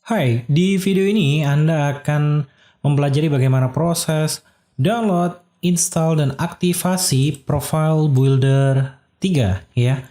Hai, di video ini Anda akan mempelajari bagaimana proses download, install, dan aktivasi Profile Builder 3 ya.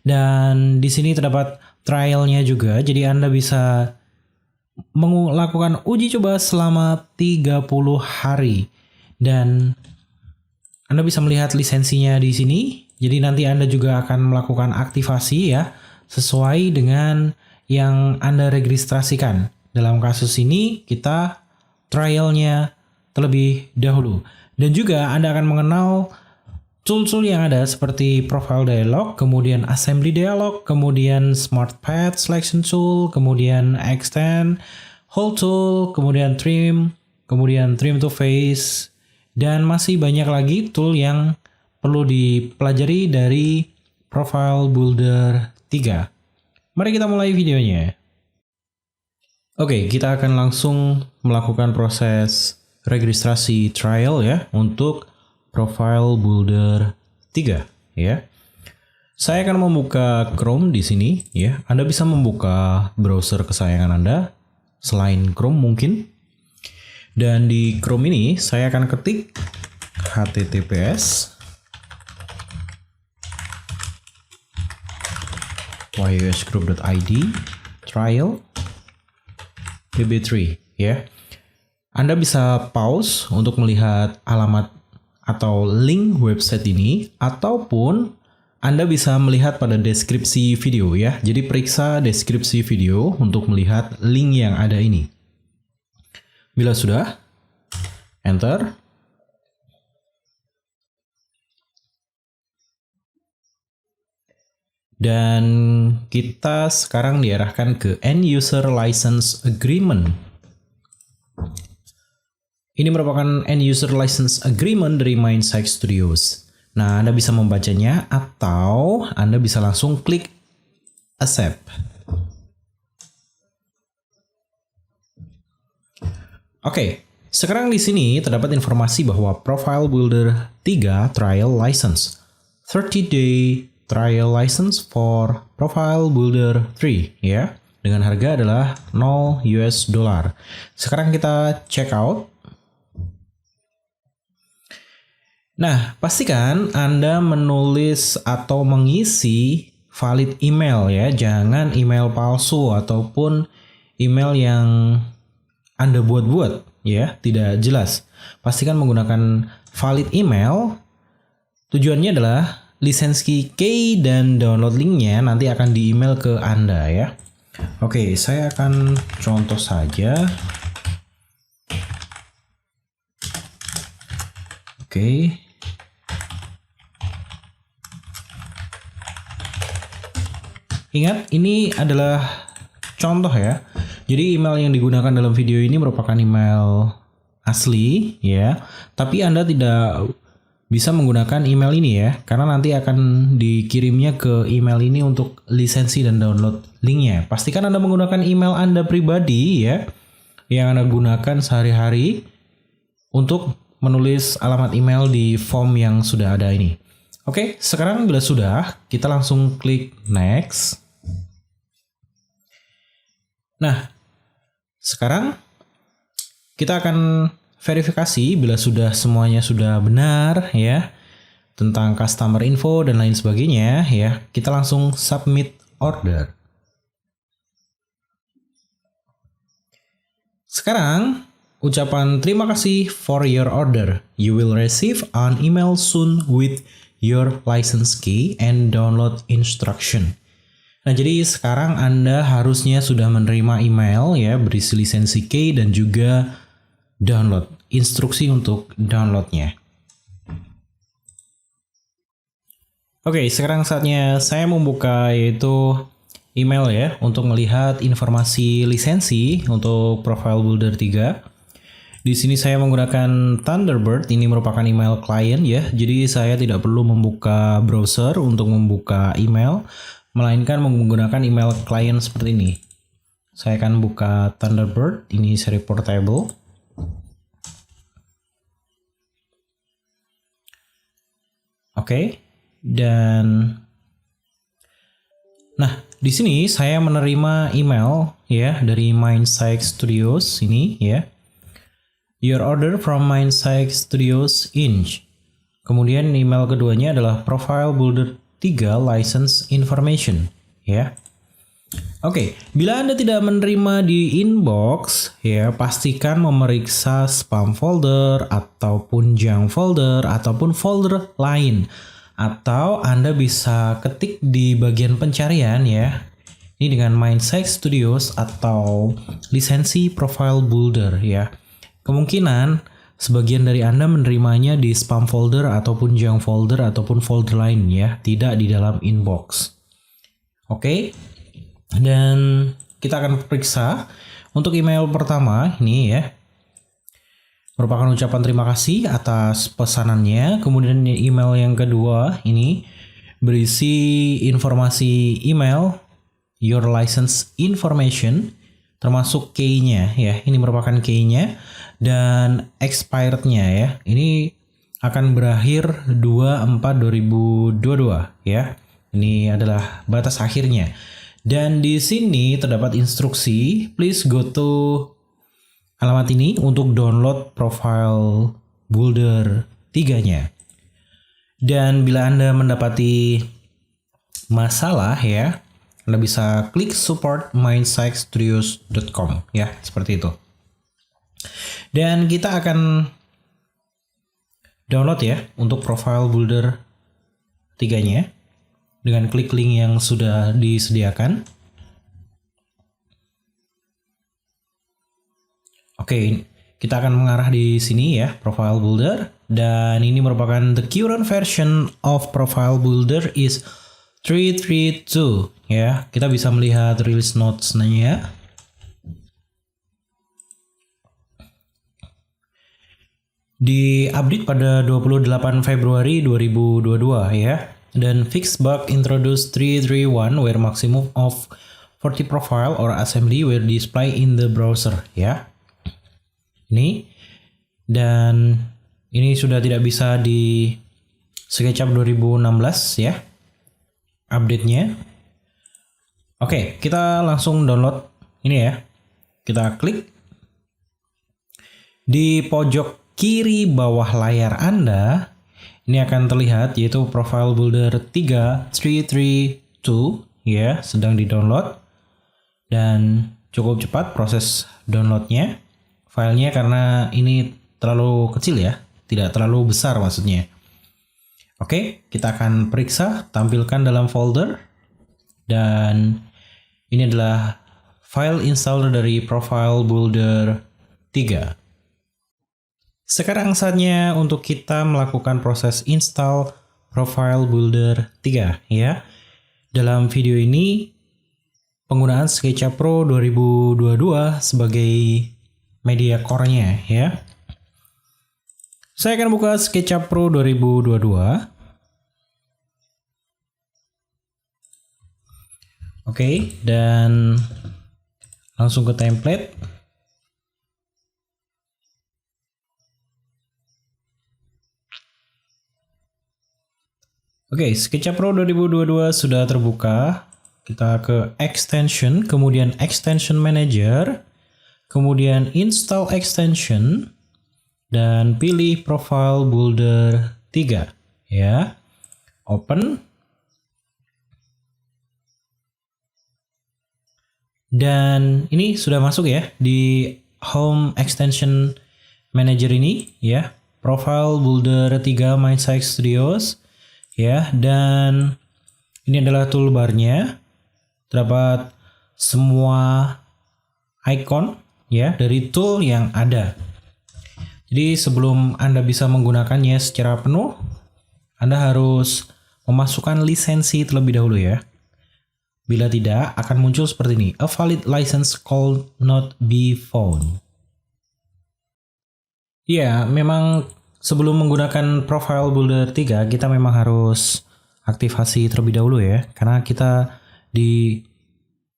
Dan di sini terdapat trialnya juga, jadi Anda bisa melakukan uji coba selama 30 hari. Dan Anda bisa melihat lisensinya di sini, jadi nanti Anda juga akan melakukan aktivasi ya, sesuai dengan yang Anda registrasikan. Dalam kasus ini kita trialnya terlebih dahulu. Dan juga Anda akan mengenal tool-tool yang ada seperti Profile Dialog, kemudian Assembly Dialog, kemudian Smart Path Selection Tool, kemudian Extend, Hold Tool, kemudian Trim to Face, dan masih banyak lagi tool yang perlu dipelajari dari Profile Builder 3. Mari kita mulai videonya. Oke, kita akan langsung melakukan proses registrasi trial ya untuk Profile Builder 3 ya. Saya akan membuka Chrome di sini ya. Anda bisa membuka browser kesayangan Anda selain Chrome mungkin. Dan di Chrome ini saya akan ketik https yusgroup.id trial pb3 ya. Anda bisa pause untuk melihat alamat atau link website ini, ataupun Anda bisa melihat pada deskripsi video ya. Jadi periksa deskripsi video untuk melihat link yang ada ini. Bila sudah, enter. Dan kita sekarang diarahkan ke End User License Agreement. Ini merupakan End User License Agreement dari Mindsite Studios. Nah, Anda bisa membacanya atau Anda bisa langsung klik Accept. Oke, sekarang di sini terdapat informasi bahwa Profile Builder 3 Trial License, 30-day trial license for Profile Builder 3 ya, dengan harga adalah $0. Sekarang kita check out. Nah, pastikan Anda menulis atau mengisi valid email ya, jangan email palsu ataupun email yang Anda buat-buat ya, tidak jelas. Pastikan menggunakan valid email. Tujuannya adalah lisensi key dan download linknya nanti akan di email ke Anda ya. Oke, saya akan contoh saja. Oke. Ingat, ini adalah contoh ya. Jadi email yang digunakan dalam video ini merupakan email asli ya. Tapi Anda tidak bisa menggunakan email ini ya, karena nanti akan dikirimnya ke email ini untuk lisensi dan download linknya. Pastikan Anda menggunakan email Anda pribadi ya, yang Anda gunakan sehari-hari untuk menulis alamat email di form yang sudah ada ini. Oke, sekarang bila sudah, kita langsung klik next. Nah, sekarang kita akan verifikasi bila sudah semuanya sudah benar ya, tentang customer info dan lain sebagainya ya. Kita langsung submit order. Sekarang ucapan terima kasih for your order. You will receive an email soon with your license key and download instruction. Nah, jadi sekarang Anda harusnya sudah menerima email ya berisi lisensi key dan juga download, instruksi untuk downloadnya. Oke, sekarang saatnya saya membuka yaitu email ya untuk melihat informasi lisensi untuk Profile Builder 3. Di sini saya menggunakan Thunderbird, ini merupakan email client ya. Jadi saya tidak perlu membuka browser untuk membuka email, melainkan menggunakan email client seperti ini. Saya akan buka Thunderbird, ini seri portable. Oke, dan Nah, di sini saya menerima email ya dari Mindsight Studios ini ya. Your order from Mindsight Studios Inc. Kemudian email keduanya adalah Profile Builder 3 License Information ya. Oke, bila Anda tidak menerima di inbox, ya pastikan memeriksa spam folder ataupun junk folder ataupun folder lain. Atau Anda bisa ketik di bagian pencarian ya. Ini dengan Mindsight Studios atau lisensi Profile Builder ya. Kemungkinan sebagian dari Anda menerimanya di spam folder ataupun junk folder ataupun folder lain ya, tidak di dalam inbox. Oke. Dan kita akan periksa untuk email pertama ini ya. Merupakan ucapan terima kasih atas pesanannya. Kemudian email yang kedua ini berisi informasi email, your license information, termasuk key-nya ya. Ini merupakan key-nya dan expired-nya ya. Ini akan berakhir 24/2022 ya. Ini adalah batas akhirnya. Dan di sini terdapat instruksi, please go to alamat ini untuk download Profile Builder 3-nya. Dan bila Anda mendapati masalah ya, Anda bisa klik support mindsightstudios.com ya, seperti itu. Dan kita akan download ya untuk Profile Builder 3-nya. Dengan klik link yang sudah disediakan. Oke, kita akan mengarah di sini ya, Profile Builder. Dan ini merupakan the current version of Profile Builder is 3.3.2 ya. Kita bisa melihat release notes-nya. Di update pada 28 Februari 2022 ya. Dan fixed bug introduced 3.3.1 where maximum of 40 profile or assembly were display in the browser ya. Ini dan ini sudah tidak bisa di SketchUp 2016 ya update-nya. Oke, kita langsung download ini ya. Kita klik di pojok kiri bawah layar Anda. Ini akan terlihat yaitu Profile Builder 3.3.2 ya, sedang di-download. Dan cukup cepat proses downloadnya. Filenya karena ini terlalu kecil ya, tidak terlalu besar maksudnya. Oke, kita akan periksa, tampilkan dalam folder. Dan ini adalah file installer dari Profile Builder 3. Sekarang saatnya untuk kita melakukan proses install Profile Builder 3 ya. Dalam video ini penggunaan SketchUp Pro 2022 sebagai media core-nya ya. Saya akan buka SketchUp Pro 2022. Oke, dan langsung ke template. Oke, SketchUp Pro 2022 sudah terbuka. Kita ke Extension, kemudian Extension Manager, kemudian Install Extension, dan pilih Profile Builder 3. Ya, Open. Dan ini sudah masuk ya di Home Extension Manager ini ya. Profile Builder 3 Mindsight Studios. Ya, dan ini adalah toolbarnya. Terdapat semua icon ya dari tool yang ada. Jadi sebelum Anda bisa menggunakannya secara penuh, Anda harus memasukkan lisensi terlebih dahulu ya. Bila tidak, akan muncul seperti ini. A valid license call not be found. Ya, memang sebelum menggunakan Profile Builder 3, kita memang harus aktivasi terlebih dahulu ya. Karena kita di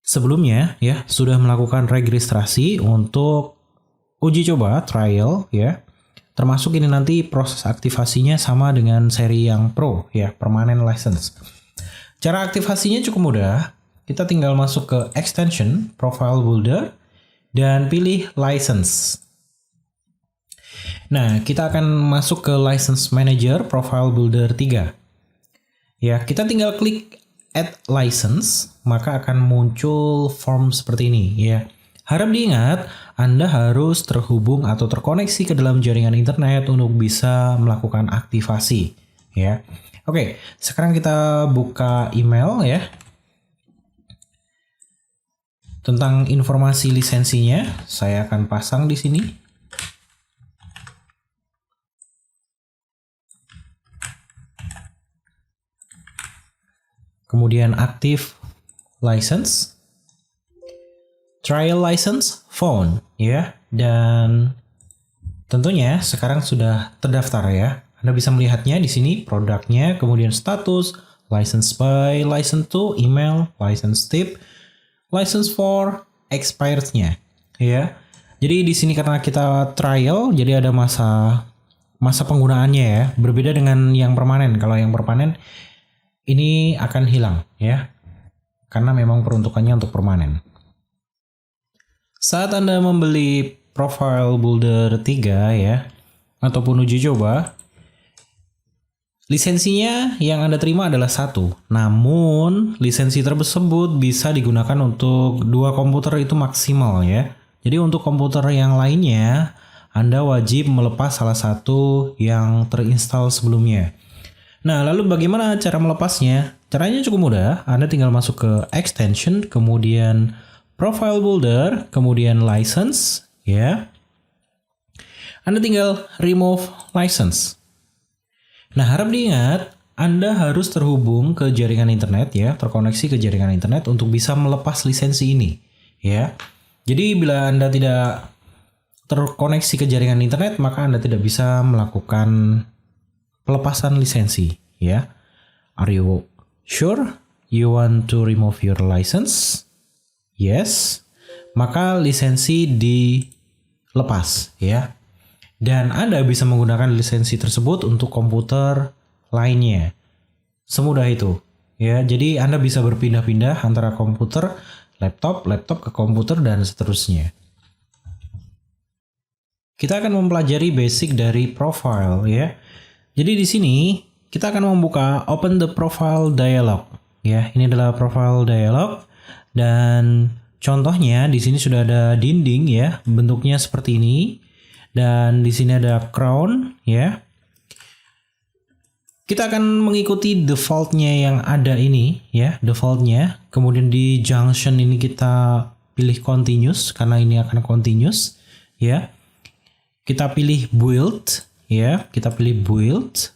sebelumnya ya sudah melakukan registrasi untuk uji coba, trial ya. Termasuk ini nanti proses aktivasinya sama dengan seri yang Pro ya, permanent license. Cara aktivasinya cukup mudah. kita tinggal masuk ke extension Profile Builder dan pilih License. Nah, kita akan masuk ke License Manager Profile Builder 3. Ya, kita tinggal klik Add License, maka akan muncul form seperti ini ya. Harap diingat, Anda harus terhubung atau terkoneksi ke dalam jaringan internet untuk bisa melakukan aktivasi ya. Oke, sekarang kita buka email ya. Tentang informasi lisensinya, saya akan pasang di sini. Kemudian aktif license, trial license, phone ya. Dan tentunya sekarang sudah terdaftar ya. Anda bisa melihatnya di sini produknya, kemudian status, license by, license to, email, license tip, license for, expirednya ya. Jadi di sini karena kita trial, jadi ada masa penggunaannya ya. Berbeda dengan yang permanen. Kalau yang permanen ini akan hilang ya. Karena memang peruntukannya untuk permanen. Saat Anda membeli Profile Builder 3 ya, ataupun uji coba, lisensinya yang Anda terima adalah 1. Namun, lisensi tersebut bisa digunakan untuk 2 komputer itu maksimal ya. Jadi untuk komputer yang lainnya, Anda wajib melepas salah satu yang terinstall sebelumnya. Nah, lalu bagaimana cara melepasnya? Caranya cukup mudah. Anda tinggal masuk ke Extension, kemudian Profile Builder, kemudian License ya. Anda tinggal Remove License. Nah, harap diingat, Anda harus terhubung ke jaringan internet ya, terkoneksi ke jaringan internet untuk bisa melepas lisensi ini ya. Jadi bila Anda tidak terkoneksi ke jaringan internet, maka Anda tidak bisa melakukan pelepasan lisensi ya. Are you sure you want to remove your license? Yes. Maka lisensi dilepas ya. Dan Anda bisa menggunakan lisensi tersebut untuk komputer lainnya. Semudah itu. Ya, jadi Anda bisa berpindah-pindah antara komputer, laptop ke komputer dan seterusnya. Kita akan mempelajari basic dari profile ya. Jadi di sini kita akan membuka Open the Profile Dialog. Ya, ini adalah profile dialog dan contohnya di sini sudah ada dinding ya, bentuknya seperti ini. Dan di sini ada crown ya. Kita akan mengikuti defaultnya yang ada ini ya, defaultnya. Kemudian di junction ini kita pilih continuous karena ini akan continuous ya. Kita pilih build ya, kita pilih build.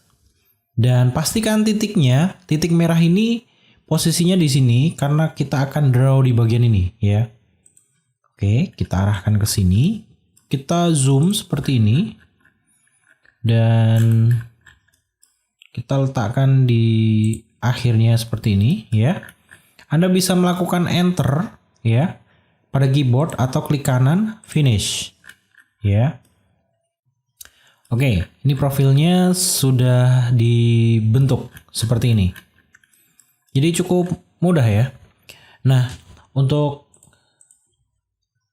Dan pastikan titiknya, titik merah ini posisinya di sini karena kita akan draw di bagian ini ya. Oke, kita arahkan ke sini. Kita zoom seperti ini dan kita letakkan di akhirnya seperti ini ya. Anda bisa melakukan enter ya pada keyboard atau klik kanan finish ya. Oke, ini profilnya sudah dibentuk seperti ini. Jadi cukup mudah ya. Nah, untuk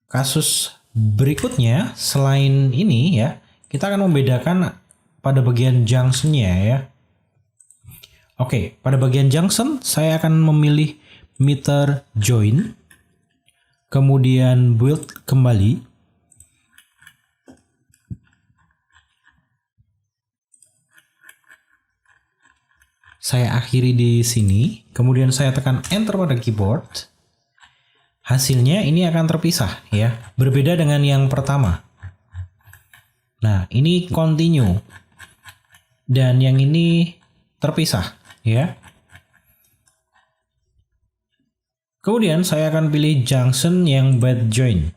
kasus berikutnya selain ini ya, kita akan membedakan pada bagian junctionnya ya. Oke, pada bagian junction saya akan memilih meter join, kemudian build kembali. Saya akhiri di sini, kemudian saya tekan enter pada keyboard. Hasilnya ini akan terpisah ya, berbeda dengan yang pertama. Nah, ini continue dan yang ini terpisah ya. Kemudian saya akan pilih junction yang bed join.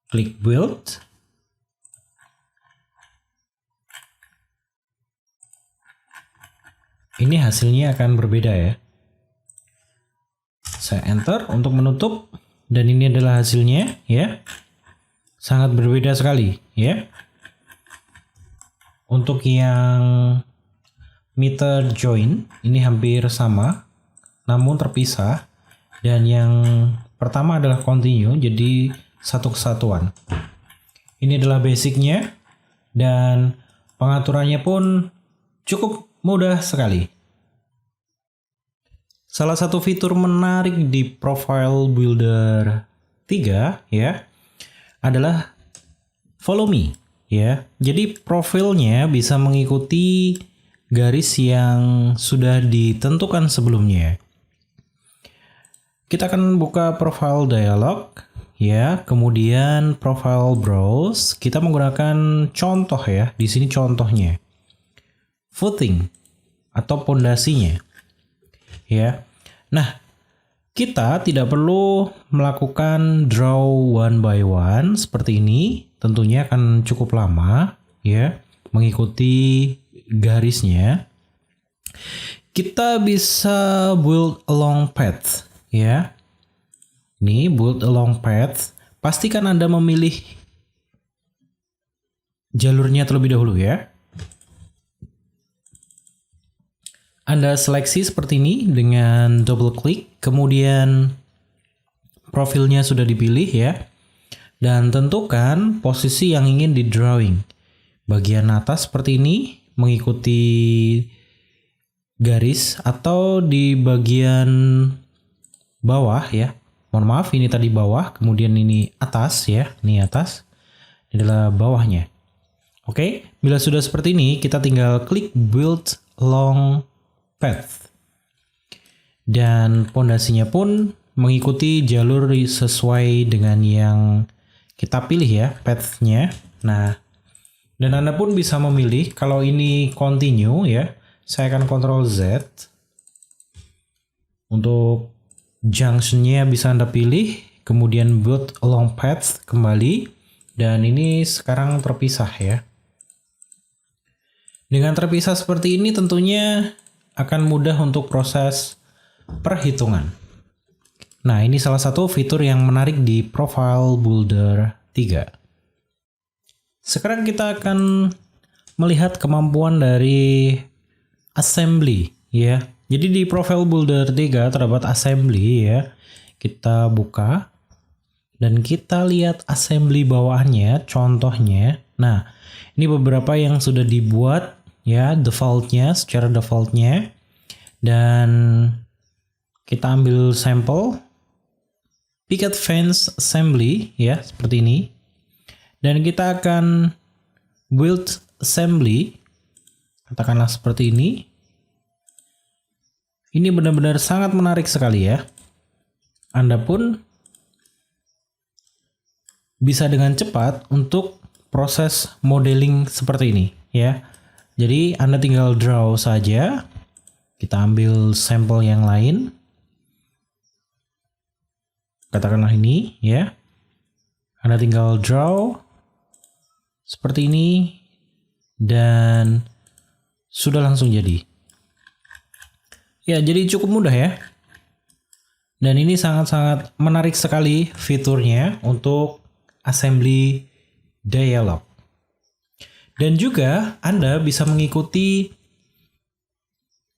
Klik build. Ini hasilnya akan berbeda ya. Saya enter untuk menutup dan ini adalah hasilnya ya. Sangat berbeda sekali ya. Untuk yang meter join ini hampir sama. namun terpisah. Dan yang pertama adalah continue, jadi satu kesatuan. Ini adalah basicnya dan pengaturannya pun cukup mudah sekali. Salah satu fitur menarik di Profile Builder 3 ya adalah Follow Me ya. Jadi profilnya bisa mengikuti garis yang sudah ditentukan sebelumnya. Kita akan buka profile dialog ya, kemudian profile browse. Kita menggunakan contoh ya. Di sini contohnya. Footing atau pondasinya. Ya. Nah, kita tidak perlu melakukan draw one by one seperti ini. Tentunya akan cukup lama ya mengikuti garisnya. Kita bisa build along path ya. Ini build along path. Pastikan Anda memilih jalurnya terlebih dahulu ya. Anda seleksi seperti ini dengan double klik, kemudian profilnya sudah dipilih ya. Dan tentukan posisi yang ingin di drawing. Bagian atas seperti ini mengikuti garis atau di bagian bawah ya. Mohon maaf, ini tadi bawah, kemudian ini atas ya. Ini atas. Ini adalah bawahnya. Oke, bila sudah seperti ini, kita tinggal klik build along path. Dan pondasinya pun mengikuti jalur sesuai dengan yang kita pilih ya, path-nya. Nah, dan Anda pun bisa memilih kalau ini continue ya. Saya akan Ctrl Z. Untuk junction-nya bisa Anda pilih, kemudian build along path kembali. Dan ini sekarang terpisah ya. Dengan terpisah seperti ini tentunya akan mudah untuk proses perhitungan. Nah, ini salah satu fitur yang menarik di Profile Builder 3. Sekarang kita akan melihat kemampuan dari assembly ya. Jadi di Profile Builder 3 terdapat assembly ya. Kita buka dan kita lihat assembly bawahnya, contohnya. Nah, ini beberapa yang sudah dibuat ya, secara defaultnya. Dan kita ambil sampel picket fence assembly ya, seperti ini. Dan kita akan build assembly, katakanlah seperti ini. Ini benar-benar sangat menarik sekali ya. Anda pun bisa dengan cepat untuk proses modeling seperti ini ya. Jadi Anda tinggal draw saja. Kita ambil sampel yang lain. Katakanlah ini ya. Anda tinggal draw seperti ini dan sudah langsung jadi. Ya, jadi cukup mudah ya. Dan ini sangat-sangat menarik sekali fiturnya untuk assembly dialog. Dan juga Anda bisa mengikuti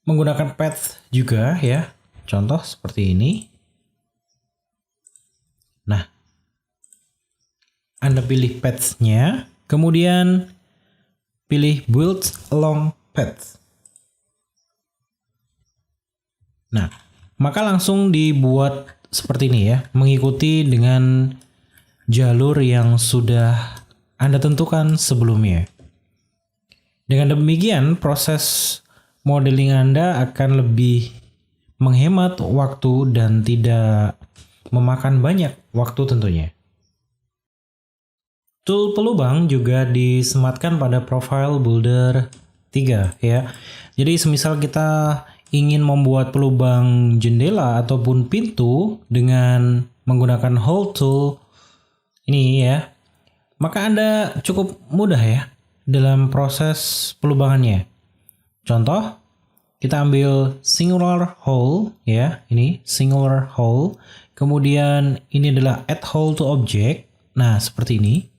menggunakan path juga ya. Contoh seperti ini. Nah, Anda pilih path-nya, kemudian pilih build along path. Nah, maka langsung dibuat seperti ini ya, mengikuti dengan jalur yang sudah Anda tentukan sebelumnya. Dengan demikian, proses modeling Anda akan lebih menghemat waktu dan tidak memakan banyak waktu tentunya. Tool pelubang juga disematkan pada Profile Builder 3 ya. Jadi semisal kita ingin membuat pelubang jendela ataupun pintu dengan menggunakan hole tool ini ya, maka Anda cukup mudah ya dalam proses pelubangannya. Contoh, kita ambil singular hole ya, ini singular hole. Kemudian ini adalah add hole to object. Nah, seperti ini.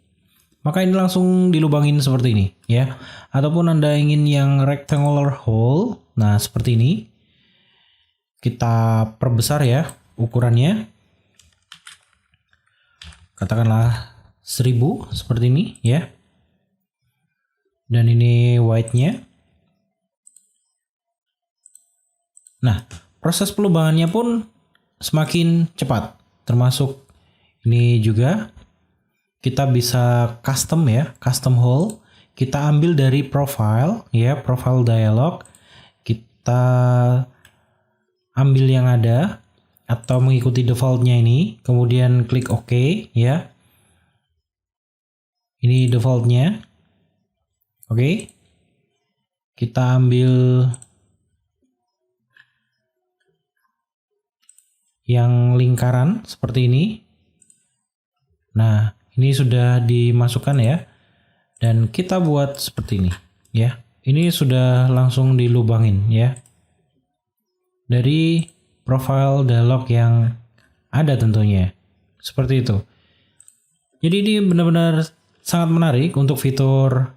Maka ini langsung dilubangin seperti ini ya. Ataupun Anda ingin yang rectangular hole. Nah, seperti ini. kita perbesar ya ukurannya. Katakanlah 1000 seperti ini ya. Dan ini white-nya. Nah, proses pelubangannya pun semakin cepat. Termasuk ini juga kita bisa custom ya, custom hole. Kita ambil dari profile ya, profile dialog. Kita ambil yang ada atau mengikuti defaultnya ini, kemudian klik OK ya. Ini defaultnya. Oke. Kita ambil yang lingkaran seperti ini. Nah, ini sudah dimasukkan ya. Dan kita buat seperti ini ya. Ini sudah langsung dilubangin ya. Dari profile dialog yang ada tentunya. Seperti itu. Jadi ini benar-benar sangat menarik untuk fitur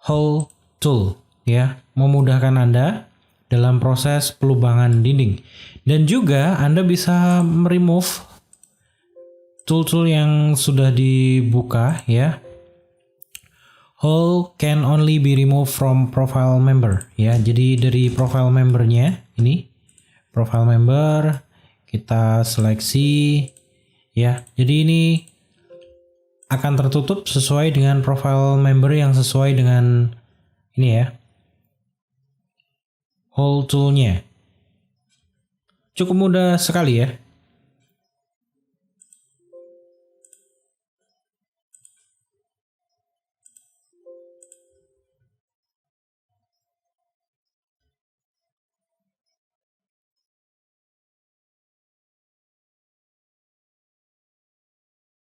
Hole Tool ya. Memudahkan Anda dalam proses pelubangan dinding. Dan juga Anda bisa meremove tool-tool yang sudah dibuka ya. Hole can only be removed from profile member ya. Jadi dari profile membernya ini, profile member kita seleksi ya. Jadi ini akan tertutup sesuai dengan profile member yang sesuai dengan ini ya. Hole toolnya. Cukup mudah sekali ya.